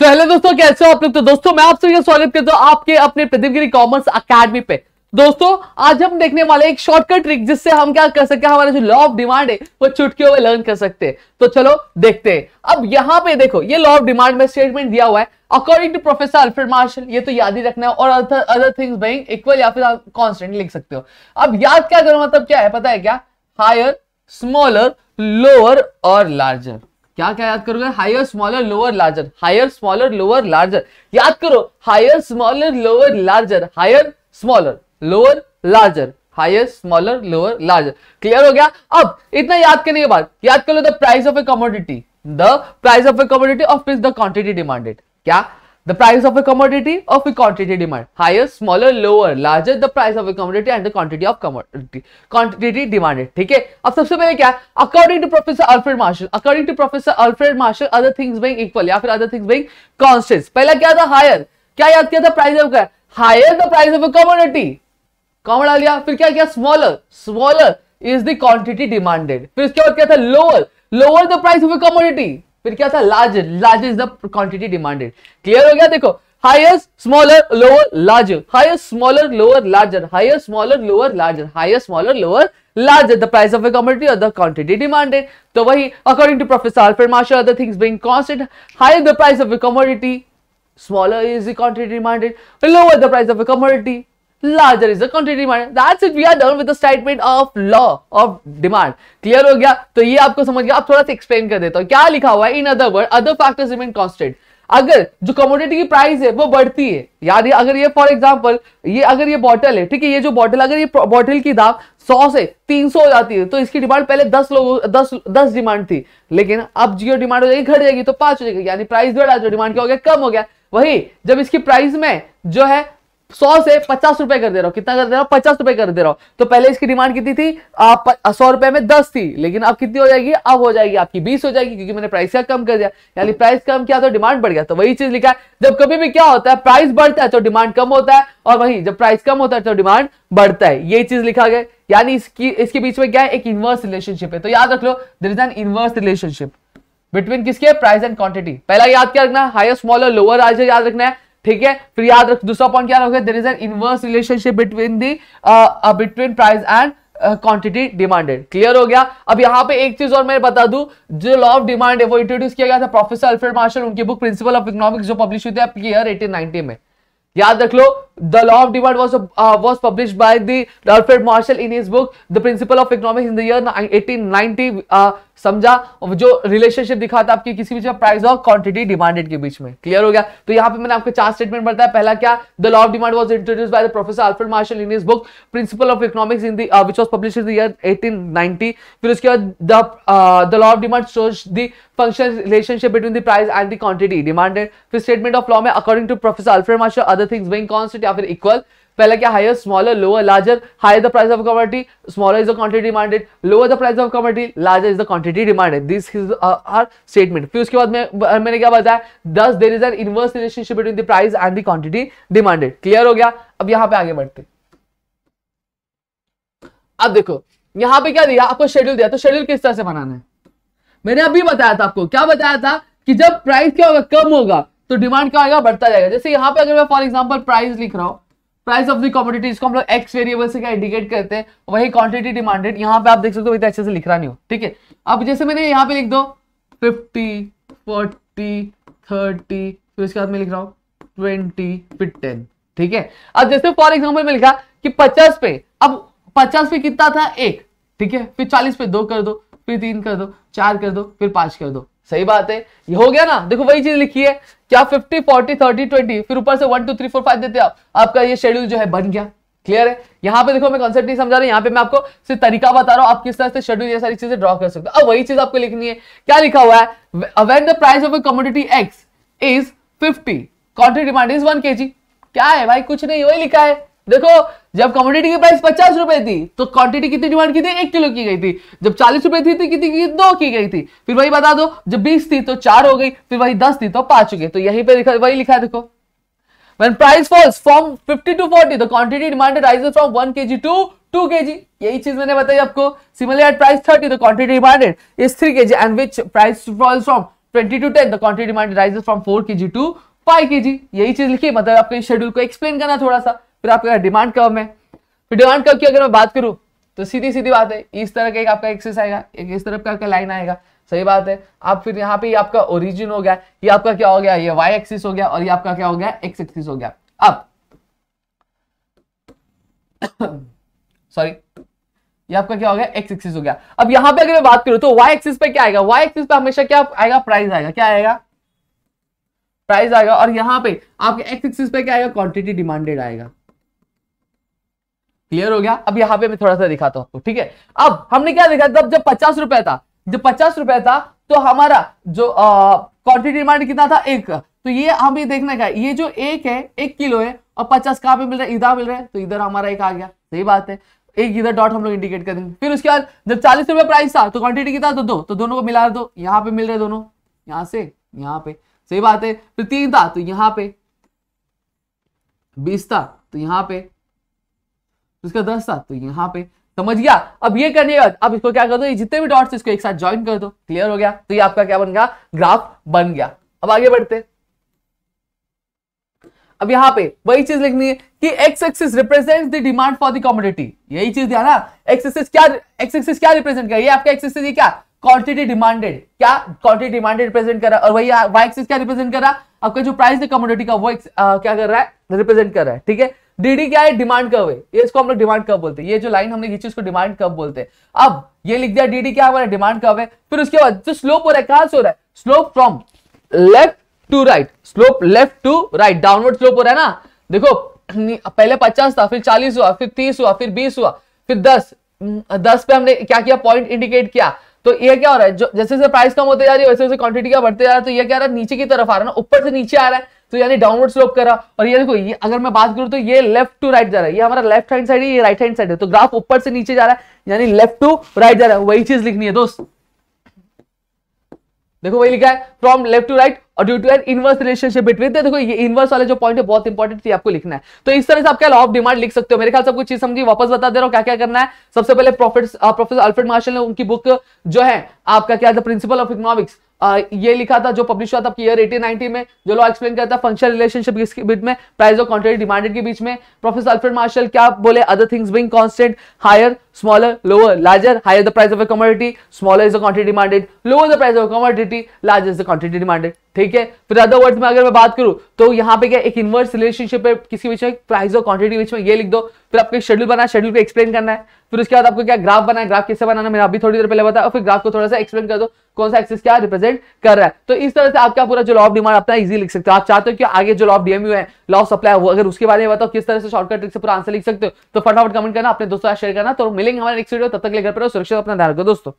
Hello दोस्तों, कैसे हो आप लोग। तो दोस्तों मैं आप सभी का स्वागत करता हूं आपके अपने प्रदीप गिरी कॉमर्स अकेडमी पे। दोस्तों आज हम देखने वाले एक शॉर्टकट ट्रिक जिससे हम क्या कर सकते हैं, हमारा जो लॉ ऑफ डिमांड है वो चुटकियों में लर्न कर सकते हैं। तो चलो देखते हैं। अब यहां पे देखो, ये लॉ ऑफ डिमांड में स्टेटमेंट दिया हुआ है according to professor Alfred Marshall. ये तो याद ही रखना है, और अदर थिंग्स बीइंग इक्वल या फिर आप कांस्टेंट लिख सकते हो। अब याद क्या करो, मतलब क्या है पता है क्या? हायर, स्मॉलर, लोअर और लार्जर। क्या क्या याद करोगे? Higher, smaller, lower, larger. Higher, smaller, lower, larger. याद करो, higher, smaller, lower, larger. Higher, smaller, lower, larger. Higher, smaller, lower, larger. Clear हो गया? अब इतना याद करने के बाद याद कर लो the price of a commodity. The price of a commodity of the quantity demanded. क्या? The price of a commodity of a quantity demand. Higher, smaller, lower, larger the price of a commodity and the quantity of commodity. Quantity demanded. ठीक है? अब सबसे पहले क्या? According to Professor Alfred Marshall. According to Professor Alfred Marshall, other things being equal या फिर other things being constants. पहला क्या था? Higher. क्या याद किया था? Price of क्या? Higher the price of a commodity. Common डाल दिया। फिर क्या किया? Smaller. Smaller is the quantity demanded. फिर उसके बाद क्या था? Lower. Lower the price of a commodity. फिर क्या था? Larger. Larger is the quantity demanded. Clear हो गया? देखो, higher, smaller, lower, larger. Higher, smaller, lower, larger. Higher, smaller, lower, larger. Higher, smaller, lower, larger the price of a commodity और the quantity demanded. तो वही according to professor Alfred Marshall, other things being constant, higher the price of a commodity, smaller is the quantity demanded, lower the price of a commodity, larger is the quantity demanded. That's it. We are done with the statement of law of demand. Clear हो गया? तो ये आपको समझ गया। अब थोड़ा सा एक्सप्लेन कर देता हूँ। क्या लिखा हुआ है? In other word, other factors remain constant. अगर जो कमोडिटी की प्राइस है वो बढ़ती है, याद है, अगर ये फॉर एग्जांपल ये अगर ये बॉटल है, ठीक है, ये जो बॉटल, अगर ये बॉटल की दाम 100 से 300 हो जाती है तो इसकी डिमांड पहले 10 डिमांड थी, लेकिन अब जो डिमांड हो जाएगी घट जाएगी तो 5 हो जाएगी, यानी प्राइस बढ़ा, जो डिमांड क्या हो गया? कम हो गया। वही जब इसकी प्राइस में जो है 100 से 50 रुपए कर दे रहा हूं, कितना कर दे रहा हूं? 50 रुपए कर दे रहा हूं। तो पहले इसकी डिमांड कितनी थी? 100 रुपए में 10 थी, लेकिन अब कितनी हो जाएगी? अब हो जाएगी आपकी 20 हो जाएगी, क्योंकि मैंने प्राइस का कम कर दिया, यानी प्राइस कम किया तो डिमांड बढ़ गया। तो वही चीज लिखा है, जब कभी भी क्या होता है, प्राइस बढ़ता है तो डिमांड कम होता है, और वही जब प्राइस कम होता है तो डिमांड बढ़ता है। ये चीज लिखा गया, यानी इसके बीच में क्या है? एक इनवर्स रिलेशनशिप है। तो याद रख लो, there is an inverse relationship between किसके? Price and quantity. पहला याद क्या रखना है? हायर, स्मॉलर, लोअर, लार्जर याद रखना है, ठीक है। फिर याद रख, दूसरा पॉइंट क्या रखोगे? There is an inverse relationship between between price and quantity demanded. Clear हो गया? अब यहाँ पे एक चीज और मैं बता दूं, जो लॉ ऑफ डिमांड है वो इंट्रोड्यूस किया गया था प्रोफेसर अल्फ्रेड मार्शल, उनकी बुक प्रिंसिपल ऑफ इकोनॉमिक्स जो पब्लिश हुई थी आपकी ईयर 1890 में। याद रख लो, the law of demand was published by the Alfred Marshall in his book The Principle of Economics in the year 1890। समझा? जो रिलेशनशिप दिखाता आपकी किसी भी प्राइस और क्वांटिटी डिमांडेड के बीच में। क्लियर हो गया? तो यहाँ पे मैंने आपको 4 स्टेटमेंट बताया। पहला क्या? The law of demand was introduced by the professor Alfred Marshall in his book principle of economics in the which was published in the year 1890। फिर उसके बाद the law of demand shows the functional relationship between the price and the quantity demanded. फिर statement of law में according to professor Alfred Marshall, other things being constant या फिर equal. पहला क्या? Higher, smaller, lower, larger. Higher the price of commodity, smaller is the quantity demanded, lower the price of commodity, larger is the quantity demanded. This is our statement. फिर उसके बाद मैंने क्या बताया? Thus there is an inverse relationship between the price and the quantity demanded. Clear हो गया? अब यहां पे आगे बढ़ते। अब देखो यहां पे क्या दिया आपको? शेड्यूल दिया। तो शेड्यूल किस तरह से बनाना है मैंने अभी बताया था आपको। क्या बताया था? कि जब प्राइस क्या होगा? कम होगा तो डिमांड क्या होगा? बढ़ता जाएगा। जैसे यहां पे अगर मैं फॉर एग्जांपल प्राइस लिख रहा हूं, प्राइस ऑफ द कमोडिटी, इसको हम लोग एक्स वेरिएबल से क्या इंडिकेट करते हैं, वही क्वांटिटी डिमांडेड। यहां पे आप देख सकते हो, इतना अच्छे से लिख रहा नहीं हो, ठीक है। अब जैसे मैंने यहां पे लिख दो 50, 40, 30, फिर उसके बाद मैं लिख रहा हूं 20, फिर 10, ठीक है। अब जैसे फॉर एग्जांपल मैं लिखा कि 50 पे, अब 50 पे कितना था? 1, ठीक है। फिर 40 पे 2 कर दो, फिर 3 कर दो, 4 कर दो, फिर 5 कर दो। सही बात है, ये हो गया ना? देखो वही चीज लिखी है। क्या? 50, 40, 30, 20, फिर ऊपर से 1, 2, 3, 4, 5 देते आप, आपका ये शेड्यूल जो है बन गया। क्लियर है? यहाँ पे देखो मैं कॉन्सेप्ट नहीं समझा रहा, यहाँ पे मैं आपको सिर्फ तरीका बता रहा हूँ, आप किस तरह से शेड्यूल ये सारी चीजें ड्रॉ कर सकते हो। अब वही चीज आपको लिखनी है। क्या लिखा हुआ है? When the price of a commodity x is 50, quantity demand is 1 kg। क्या है भाई? कुछ नहीं, वही लिखा है। देखो, जब कमोडिटी की प्राइस 50 रुपए थी तो क्वांटिटी कितनी डिमांड की थी? 1 किलो की गई थी। जब 40 रुपए थी तो कितनी की? 2 की गई थी। फिर वही बता दो, जब 20 थी तो 4 हो गई, फिर वही 10 थी तो 5 हो गई। तो यहीं पे वही लिखा है। देखो, when price falls from 50 to 40 the quantity demanded rises from 1 kg to 2 kg। यही चीज मैंने बताई आपको। Similarly at price 30 the quantity demanded is 3 kg and which price falls from 20 to 10 the quantity demand rises from 4 kg to 5 kg। यही चीज लिखी, मतलब आपको इस शेड्यूल को एक्सप्लेन करना थोड़ा सा। फिर आपका डिमांड कर्व में, फिर डिमांड कर्व की अगर मैं बात करूं तो सीधी सीधी बात है, इस तरह का एक आपका एक्सिस आएगा, एक इस तरफ का आपका लाइन आएगा, सही बात है। आप फिर यहाँ पे ये आपका ओरिजिन हो गया, ये आपका क्या हो गया, ये वाई एक्सिस हो गया, और ये आपका क्या हो गया, एक्स एक्सिस हो गया। अब सॉरी, ये आपका क्या हो गया, एक्स एक्सिस हो गया। अब यहाँ पे अगर मैं बात करूं तो वाई एक्सिस पे क्या आएगा, वाई एक्सिस पे हमेशा क्या आएगा, प्राइस आएगा। क्या आएगा, प्राइस आएगा। और यहाँ पे आपके एक्स एक्सिस पे क्या आएगा, क्वांटिटी डिमांडेड आएगा। क्लियर हो गया। अब यहाँ पे मैं थोड़ा सा दिखाता हूं आपको, ठीक है। अब हमने क्या देखा, जब 50 रुपए था, जब 50 रुपए था तो हमारा जो क्वांटिटी डिमांड कितना था, 1। तो ये हमें देखना का, ये जो 1 है 1 किलो है, और 50 कहां पे मिल रहा है, इधर मिल रहा है, तो इधर हमारा 1 आ गया, सही बात है। एक इधर डॉट हम लोग इंडिकेट कर देंगे। फिर उसके बाद जब 40 रुपए प्राइस था तो क्वांटिटी कितना, तो 2, तो दोनों को मिला दो, यहाँ पे मिल रहे दोनों, यहाँ से यहाँ पे, सही बात है। फिर 3 था तो यहाँ पे, 20 था तो यहाँ पे, उसका 10 था तो यहाँ पे, समझ गया। अब ये करने के बाद अब इसको क्या कर दो, ये जितने भी डॉट्स इसको एक साथ ज्वाइन कर दो, क्लियर हो गया। तो ये आपका क्या बन गया, ग्राफ बन गया। अब आगे बढ़ते, अब यहाँ पे वही चीज लिखनी है कि x axis represents the demand for the commodity. यही चीज है ना, एक्स एक्सिस क्या रिप्रेजेंट कर, ये आपका एक्स एक्सिस ये क्या, क्वांटिटी डिमांडेड, क्या क्वांटिटी डिमांडेड रिप्रेजेंट कर रहा है। और वही वाई एक्सिस क्या रिप्रेजेंट कर रहा है, आपका जो प्राइस है कमोडिटी का, वो क्या कर रहा है, रिप्रेजेंट कर रहा है, ठीक है। डीडी क्या है, डिमांड कर्व है, ये इसको हम लोग डिमांड कर्व बोलते हैं। ये जो लाइन हमने खींची उसको डिमांड कर्व बोलते हैं। अब ये लिख दिया, डीडी क्या हमारा डिमांड कर्व है। फिर उसके बाद जो स्लोप हो रहा है, कहां से हो रहा है, slope from left to right, slope left to right, downward slope हो रहा है ना। देखो पहले 50 था, फिर 40 हुआ, फिर 30 हुआ, फिर 20 हुआ, फिर 10 पे हमने क्या किया, पॉइंट इंडिकेट किया। तो ये क्या हो रहा है, जो जैसे जैसे प्राइस कम होते जा रही है वैसे वैसे क्वांटिटी क्या बढ़ते जा रहा है। तो ये क्या रहा है, नीचे की तरफ आ रहा है ना, ऊपर से नीचे आ रहा है, तो यानी डाउनवर्ड स्लोप कर रहा। और ये देखो, ये अगर मैं बात करूं तो ये लेफ्ट टू राइट जा रहा है, ये हमारा लेफ्ट हैंड साइड है, ये राइट हैंड साइड है। तो ग्राफ ऊपर से नीचे जा रहा है, यानी लेफ्ट टू राइट जा रहा है। वही चीज लिखनी है दोस्त, देखो वही लिखा है, फ्रॉम लेफ्ट टू राइट और due to an inverse relationship between. देखो ये इनवर्स वाले जो पॉइंट है बहुत इंपॉर्टेंट थी, आपको लिखना है। तो इस तरह से आप क्या लॉ ऑफ डिमांड लिख सकते हो। मेरे ख्याल से कुछ चीज समझी, वापस बता दे रहा हूं क्या क्या करना है। सबसे पहले प्रोफेसर अल्फ्रेड मार्शल ने उनकी बुक जो है आपका क्या था, प्रिंसिपल ऑफ इकोनॉमिक्स, ये लिखा था, जो पब्लिश हुआ था आपकी ईयर 1890 में, जो लॉ एक्सप्लेन करता है फंक्शनल रिलेशनशिप के बीच में, प्राइस और क्वांटिटी डिमांडेड के बीच में। प्रोफेसर अल्फ्रेड मार्शल क्या बोले, other things being constant, higher smaller lower larger, higher the price of a commodity, smaller is the quantity demanded, lower the price of a commodity, larger is the quantity demanded, ठीक है। फिर other words में अगर मैं बात करूं तो यहाँ पे क्या एक इनवर्स रिलेशनशिप है किसी बीच में, प्राइस और क्वांटिटी बीच में, ये लिख दो। फिर आपको शेड्यूल बना, शेड्यूल को एक्सप्लेन करना है। फिर उसके बाद आपको क्या ग्राफ बनाना है, ग्राफ कैसे बनाना मैंने अभी थोड़ी देर पहले बताया। और फिर ग्राफ को थोड़ा सा एक्सप्लेन कर दो कौन सा एक्सिस क्या रिप्रेजेंट कर रहा है। तो इस तरह से आपका पूरा जो लॉ ऑफ डिमांड अपना इजी लिख सकते हो। आप चाहते हो कि आगे जो लॉ ऑफ डीएमयू है, लॉ ऑफ सप्लाई, वो अगर उसके बारे में बताओ किस तरह से शॉर्टकट ट्रिक से पूरा आंसर लिख सकते हो, तो फटाफट कमेंट करना, अपने दोस्तों शेयर करना। तो मिलेंगे हमारे नेक्स्ट वीडियो, तब तक ले घर पर सुरक्षित अपना ध्यान रखो दोस्तों।